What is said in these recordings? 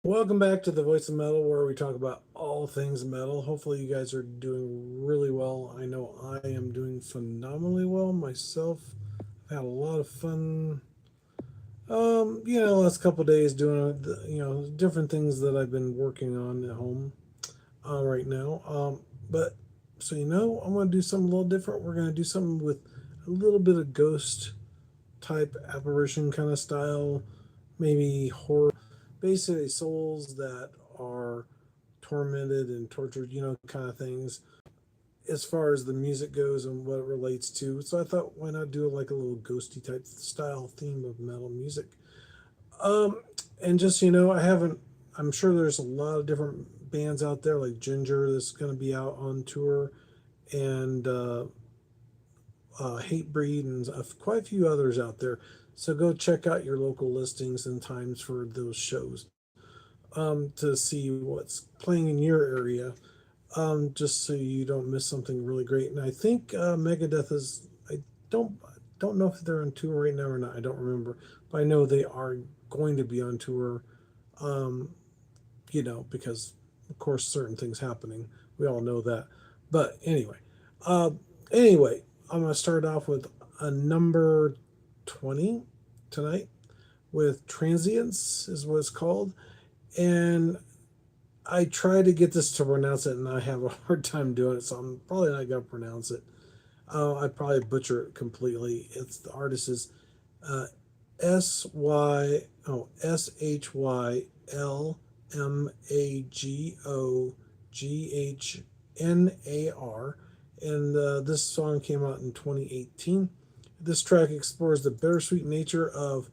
Welcome back to the Voice of Metal, where we talk about all things metal. Hopefully, you guys are doing really well. I know I am doing phenomenally well myself. I've had a lot of fun. Last couple of days doing different things that I've been working on at home right now. But I'm going to do something a little different. We're going to do something with a little bit of ghost type apparition kind of style, maybe horror, basically souls that are tormented and tortured, kind of things as far as the music goes and what it relates to. So I thought, why not do like a little ghosty type style theme of metal music? Um, and just I haven't. I'm sure there's a lot of different bands out there like Ginger that's going to be out on tour, and Hatebreed, and quite a few others out there. So go check out your local listings and times for those shows to see what's playing in your area, just so you don't miss something really great. And I think Megadeth is. I don't know if they're on tour right now or not. I don't remember, but I know they are going to be on tour. Um, because of course certain things happening. We all know that. But uh, anyway, I'm gonna start off with a number 20 tonight with Transients is what it's called, and I try to get this to pronounce it, and I have a hard time doing it, so I'm probably not gonna pronounce it. I probably butcher it completely. It's the artist is uh, SYLMAGOGHNAR, and this song came out in 2018. This track explores the bittersweet nature of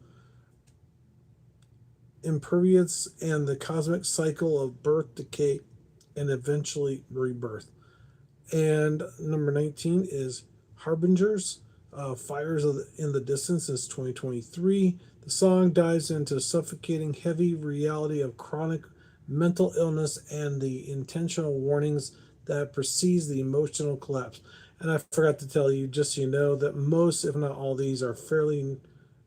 impervious and the cosmic cycle of birth, decay, and eventually rebirth. And number 19 is Harbingers, Fires in the Distance is 2023. The song dives into suffocating heavy reality of chronic mental illness and the intentional warnings that precedes the emotional collapse. And I forgot to tell you, just so you know, that most, if not all, these are fairly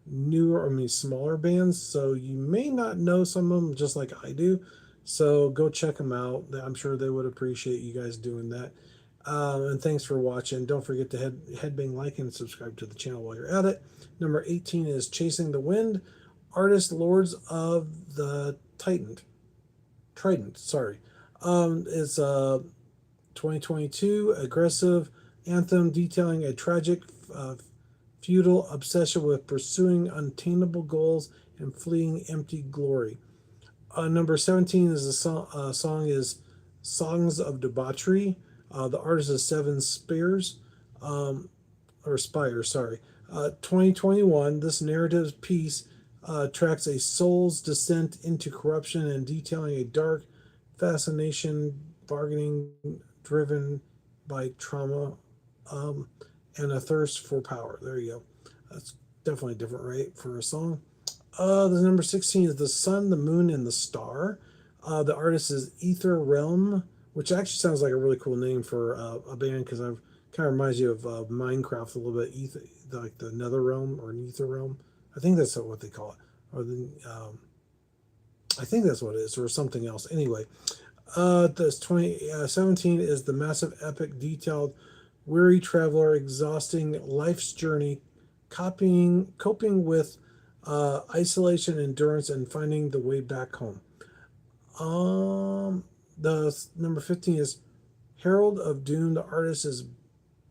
newer, smaller bands. So you may not know some of them just like I do. So go check them out. I'm sure they would appreciate you guys doing that. And thanks for watching. Don't forget to headbang, like, and subscribe to the channel while you're at it. Number 18 is Chasing the Wind. Artist Lords of the Trident, sorry. It's a 2022 aggressive anthem detailing a tragic, feudal obsession with pursuing unattainable goals and fleeing empty glory. Number 17 is song is Songs of Debauchery. The artist is Seven Spears, um, or Spire, sorry. 2021, this narrative piece tracks a soul's descent into corruption and detailing a dark fascination, bargaining driven by trauma, um, and a thirst for power. There you go. That's definitely different, right, for a song. The number 16 is The Sun, the Moon, and the Star. The artist is Ether Realm, which actually sounds like a really cool name for a band because I've kind of reminds you of Minecraft a little bit, ether, like the Nether Realm or an Ether Realm. I think that's what they call it, or I think that's what it is, or something else. Anyway, this 2017 is the massive, epic, detailed, weary traveler, exhausting life's journey, coping with isolation, endurance, and finding the way back home. The number 15 is Herald of Doom. The artist is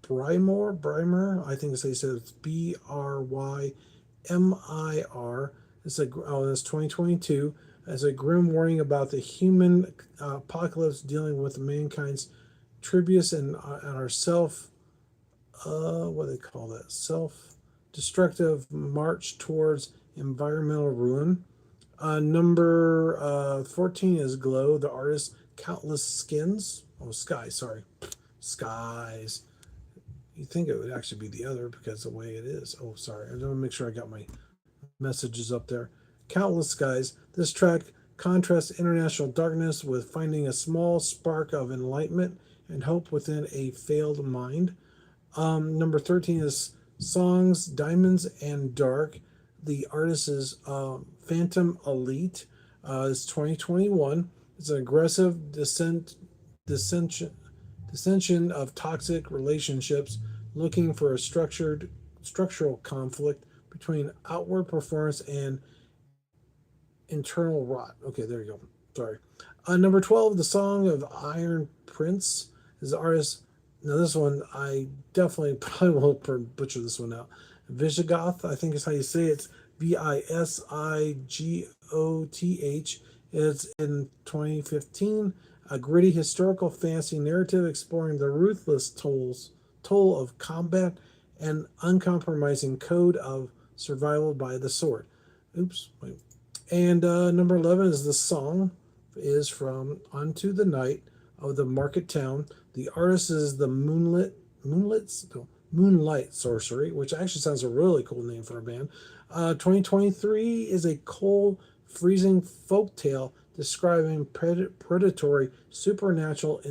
Brymer. I think it's how you said it's Brymir. It's 2022. As a grim warning about the human apocalypse dealing with mankind's tributes and our what do they call that? Self destructive march towards environmental ruin. Number 14 is Glow, the artist, Countless Skins. Oh, Skies, sorry. Skies. You think it would actually be the other because the way it is. Oh, sorry. I want to make sure I got my messages up there. Countless Skies. This track contrasts international darkness with finding a small spark of enlightenment and hope within a failed mind. Number 13 is Songs, Diamonds, and Dark. The artist is Phantom Elite. It's 2021. It's an aggressive dissension, dissension of toxic relationships, looking for a structural conflict between outward performance and internal rot. Okay, there you go. Sorry. Number 12, The Song of Iron Prince is the artist. Now, this one, I definitely probably won't butcher this one out. Visigoth, I think is how you say it. It's Visigoth. It's in 2015. A gritty historical fantasy narrative exploring the ruthless toll of combat and uncompromising code of survival by the sword. Oops, wait. And number 11 is the song is from Unto the Night of the Market Town. The artist is the Moonlight Sorcery, which actually sounds a really cool name for a band. 2023 is a cold, freezing folk tale describing predatory supernatural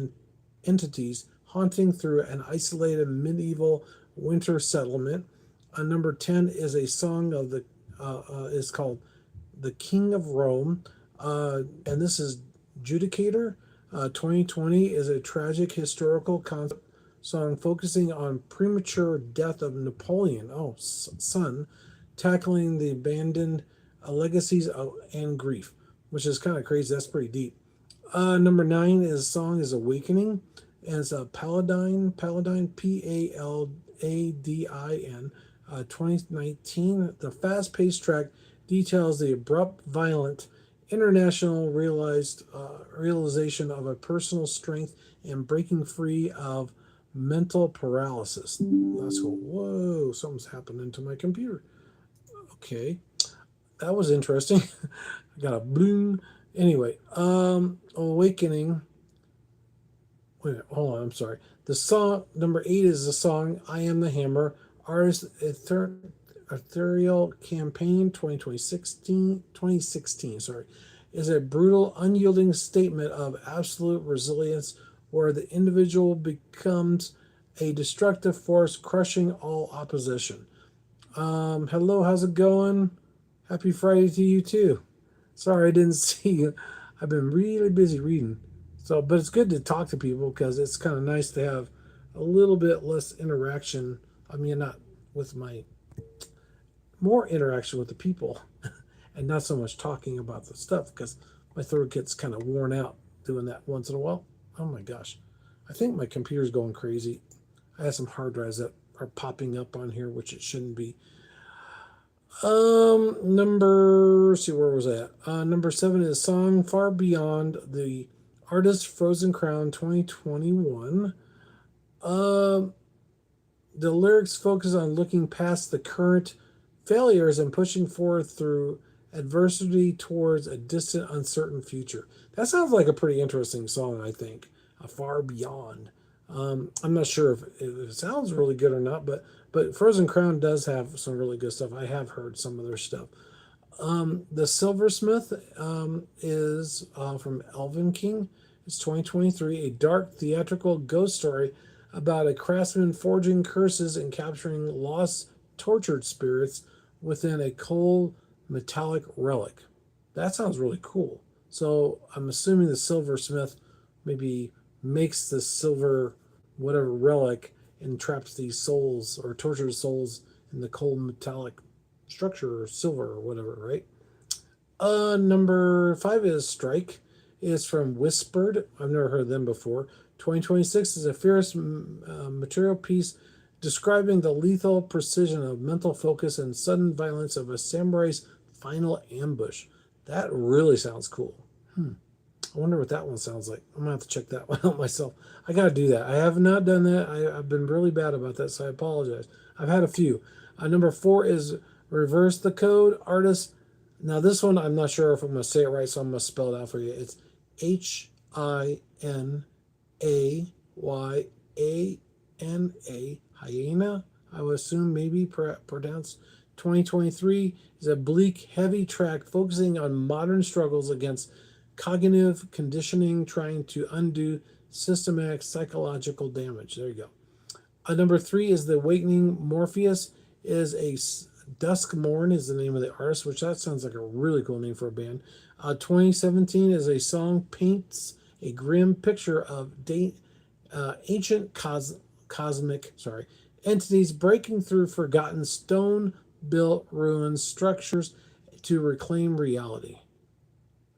entities haunting through an isolated medieval winter settlement. Number 10 is a song of the is called The King of Rome, and this is Judicator. 2020 is a tragic historical concept song focusing on premature death of Napoleon, son, tackling the abandoned legacies and grief, which is kind of crazy. That's pretty deep. Number 9 is song is Awakening, and it's a Paladin, Paladin, 2019. The fast-paced track details the abrupt, violent, international realization of a personal strength and breaking free of mental paralysis. That's cool. Whoa, something's happening to my computer. Okay, that was interesting. I got a bloom. Anyway, Awakening. Wait, hold on. I'm sorry. The song number 8 is the song "I Am the Hammer." Artist Ethereal Campaign 2016, sorry, is a brutal, unyielding statement of absolute resilience where the individual becomes a destructive force, crushing all opposition. Hello, how's it going? Happy Friday to you too. Sorry I didn't see you. I've been really busy reading. So, but it's good to talk to people because it's kind of nice to have a little bit less interaction. I mean, not with my more interaction with the people and not so much talking about the stuff because my throat gets kind of worn out doing that once in a while. Oh my gosh. I think my computer's going crazy. I have some hard drives that are popping up on here, which it shouldn't be. See, where was that? Number 7 is Song Far Beyond, the artist Frozen Crown 2021. The lyrics focus on looking past the current failures and pushing forward through adversity towards a distant, uncertain future. That sounds like a pretty interesting song, I think. Far Beyond. I'm not sure if it sounds really good or not, but Frozen Crown does have some really good stuff. I have heard some of their stuff. The Silversmith is from Elven King. It's 2023, a dark theatrical ghost story about a craftsman forging curses and capturing lost, tortured spirits within a cold, metallic relic. That sounds really cool. So I'm assuming the silversmith maybe makes the silver whatever relic and traps these souls or tortures souls in the cold metallic structure or silver or whatever, right? Number 5 is Strike. It's from Whispered. I've never heard of them before. 2026 is a fierce material piece describing the lethal precision of mental focus and sudden violence of a samurai's final ambush. That really sounds cool. I wonder what that one sounds like. I'm gonna have to check that one out myself. I gotta do that. I have not done that. I've been really bad about that, so I apologize. I've had a few. Number 4 is Reverse the Code. Artist. Now this one I'm not sure if I'm gonna say it right, so I'm gonna spell it out for you. It's Hinayana. Hyena, I would assume, maybe pronounced. 2023 is a bleak, heavy track focusing on modern struggles against cognitive conditioning, trying to undo systematic psychological damage. There you go. Number 3 is The Awakening. Morpheus is a Dusk Morn is the name of the artist, which that sounds like a really cool name for a band. 2017 is a song paints a grim picture of ancient cosmic entities breaking through forgotten stone built ruins structures to reclaim reality.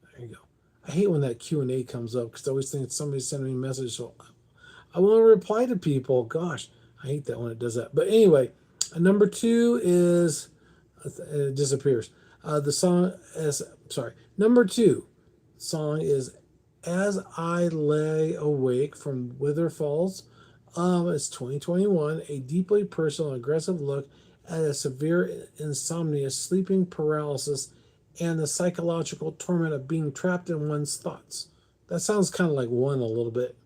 There you go. I hate when that Q&A comes up because I always think it's somebody sending me a message. So I want to reply to people. Gosh, I hate that when it does that. But anyway, number two is it disappears. The song is Number two song is "As I Lay Awake" from Wither Falls. It's 2021, a deeply personal, aggressive look at a severe insomnia, sleeping paralysis, and the psychological torment of being trapped in one's thoughts. That sounds kind of like one a little bit,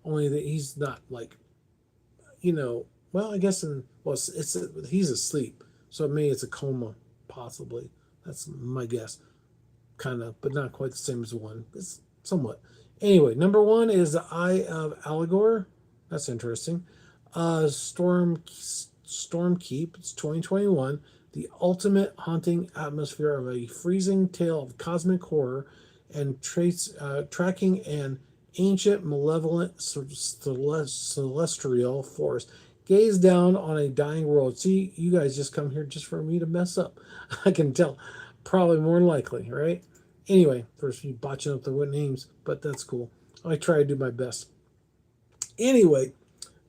only that he's not like, you know, well, I guess he's asleep, so maybe it's a coma, possibly. That's my guess, kind of, but not quite the same as one. It's somewhat. Anyway, number one is the Eye of Allegor. That's interesting. Storm Keep. It's 2021. The ultimate haunting atmosphere of a freezing tale of cosmic horror and tracking an ancient, malevolent celestial force. Gaze down on a dying world. See, you guys just come here just for me to mess up. I can tell. Probably more than likely, right? Anyway, first you botching up the names, but that's cool. I try to do my best. Anyway,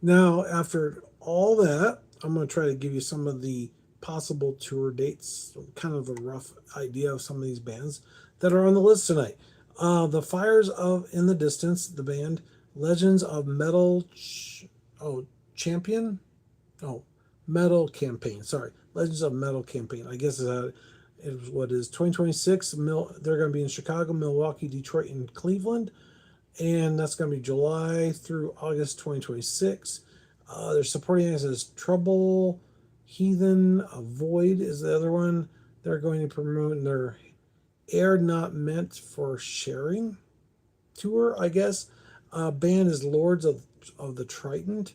now after all that, I'm going to try to give you some of the possible tour dates, kind of a rough idea of some of these bands that are on the list tonight. The Fires of In the Distance, the band. Legends of Metal Champion? Oh, Metal Campaign. Sorry. Legends of Metal Campaign. I guess is what is 2026. They're going to be in Chicago, Milwaukee, Detroit, and Cleveland. And that's going to be July through August 2026. Their supporting acts is Trouble, Heathen, Void is the other one. They're going to promote their Air Not Meant for Sharing tour, I guess. Band is Lords of the Trident.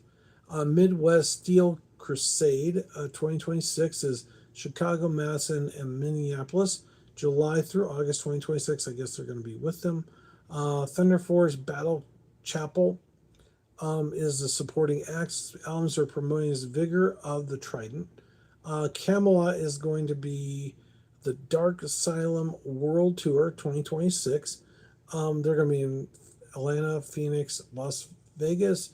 Midwest Steel Crusade 2026 is Chicago, Madison, and Minneapolis. July through August 2026, I guess they're going to be with them. Thunder Force Battle Chapel is the supporting acts. Albums are promoting his Vigor of the Trident. Camelot is going to be the Dark Asylum World Tour 2026. They're going to be in Atlanta, Phoenix, Las Vegas,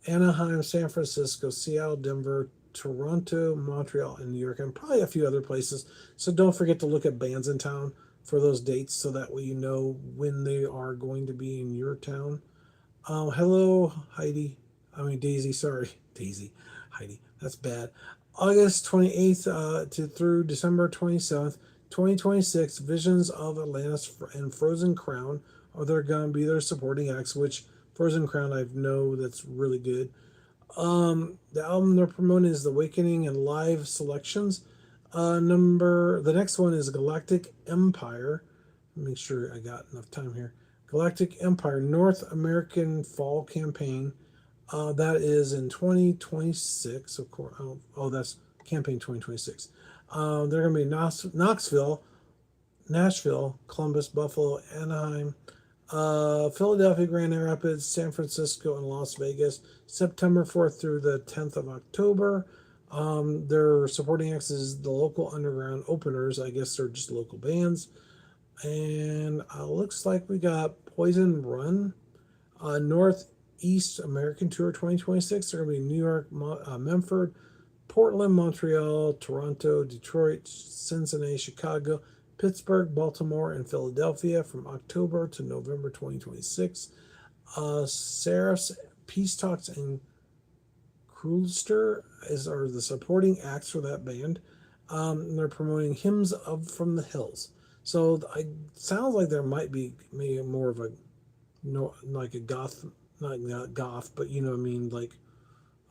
Anaheim, San Francisco, Seattle, Denver, Toronto, Montreal, and New York, and probably a few other places. So don't forget to look at bands in town for those dates so that way you know when they are going to be in your town. Hello, Heidi. I mean, Daisy. Sorry, Daisy. Heidi. That's bad. August 28th through December 27th, 2026, Visions of Atlantis and Frozen Crown are they're going to be their supporting acts, which Frozen Crown I know that's really good. The album they're promoting is The Awakening and Live Selections. The next one is Galactic Empire. Make sure I got enough time here. Galactic Empire North American Fall Campaign. That is in 2026, of course. That's campaign 2026. They're going to be Knoxville, Nashville, Columbus, Buffalo, Anaheim, Philadelphia, Grand Rapids, San Francisco, and Las Vegas, September 4th through the 10th of October. Their supporting acts is the local underground openers. I guess they're just local bands. And looks like we got Poison Run, Northeast American Tour 2026. They're going to be New York, Memphis, Portland, Montreal, Toronto, Detroit, Cincinnati, Chicago, Pittsburgh, Baltimore, and Philadelphia from October to November 2026. Seraphs, Peace Talks, and Krulster are the supporting acts for that band. They're promoting Hymns from the Hills. So it sounds like there might be maybe more of like a goth, not goth, but you know what I mean, like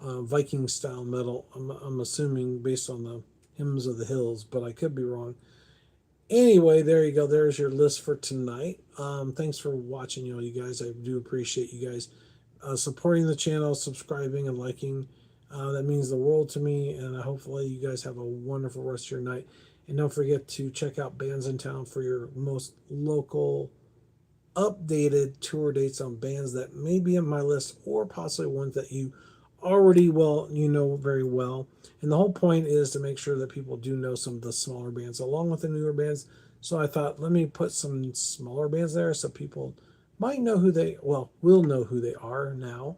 Viking style metal. I'm assuming based on the Hymns of the Hills, but I could be wrong. Anyway, there you go. There's your list for tonight. Thanks for watching, you guys. I do appreciate you guys supporting the channel, subscribing, and liking. That means the world to me, and hopefully you guys have a wonderful rest of your night. And don't forget to check out Bands in Town for your most local updated tour dates on bands that may be on my list or possibly ones that you already know very well. And the whole point is to make sure that people do know some of the smaller bands along with the newer bands. So I thought, let me put some smaller bands there so people might know who they, well, will know who they are now,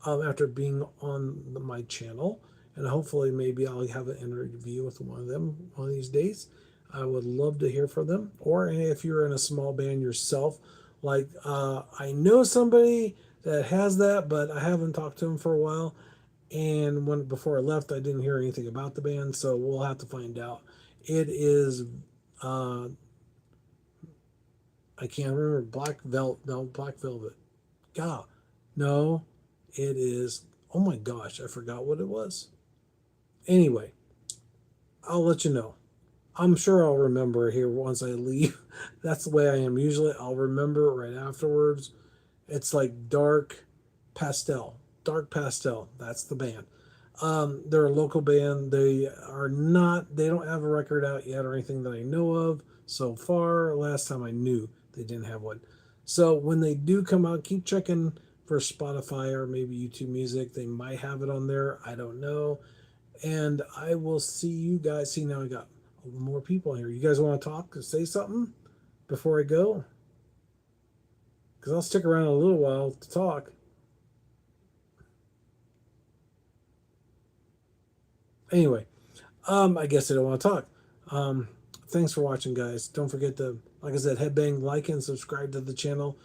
after being on my channel. And hopefully, maybe I'll have an interview with one of them one of these days. I would love to hear from them. Or if you're in a small band yourself, like I know somebody that has that, but I haven't talked to him for a while. And when before I left, I didn't hear anything about the band, so we'll have to find out. It is, uh, I can't remember, Black Velvet. No, Black Velvet. God, no, it is. Oh my gosh, I forgot what it was. Anyway, I'll let you know. I'm sure I'll remember here once I leave. That's the way I am. Usually I'll remember it right afterwards. It's like dark pastel. Dark pastel. That's the band. They're a local band. They are not, they don't have a record out yet or anything that I know of so far. Last time I knew they didn't have one. So when they do come out, keep checking for Spotify or maybe YouTube Music. They might have it on there. I don't know. And I will see you guys. See, now I got more people here. You guys want to talk or say something before I go? Because I'll stick around a little while to talk. Anyway, I guess I don't want to talk. Um, Thanks for watching, guys. Don't forget to, like I said, headbang, like, and subscribe to the channel.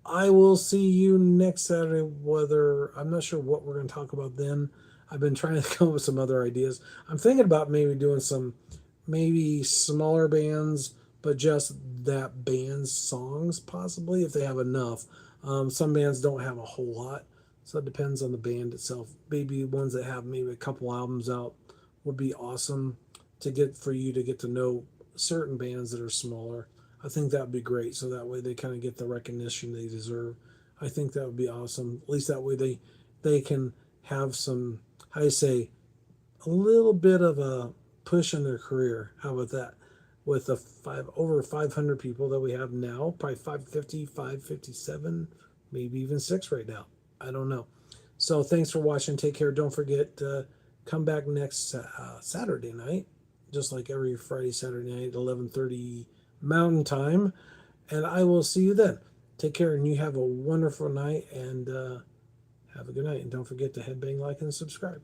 I will see you next Saturday. Whether I'm not sure what we're going to talk about then. I've been trying to come up with some other ideas. I'm thinking about maybe doing some maybe smaller bands, but just that band's songs, possibly if they have enough. Some bands don't have a whole lot, so it depends on the band itself. Maybe ones that have maybe a couple albums out would be awesome to get for you to get to know certain bands that are smaller. I think that would be great. So that way they kind of get the recognition they deserve. I think that would be awesome. At least that way they can have some, how do you say, a little bit of a push in their career. How about that? With the over 500 people that we have now, probably 550, 557, maybe even six right now. I don't know. So thanks for watching. Take care. Don't forget to come back next Saturday night, just like every Friday, Saturday night, 11:30 Mountain Time, and I will see you then. Take care, and you have a wonderful night, and have a good night. And don't forget to headbang, like, and subscribe.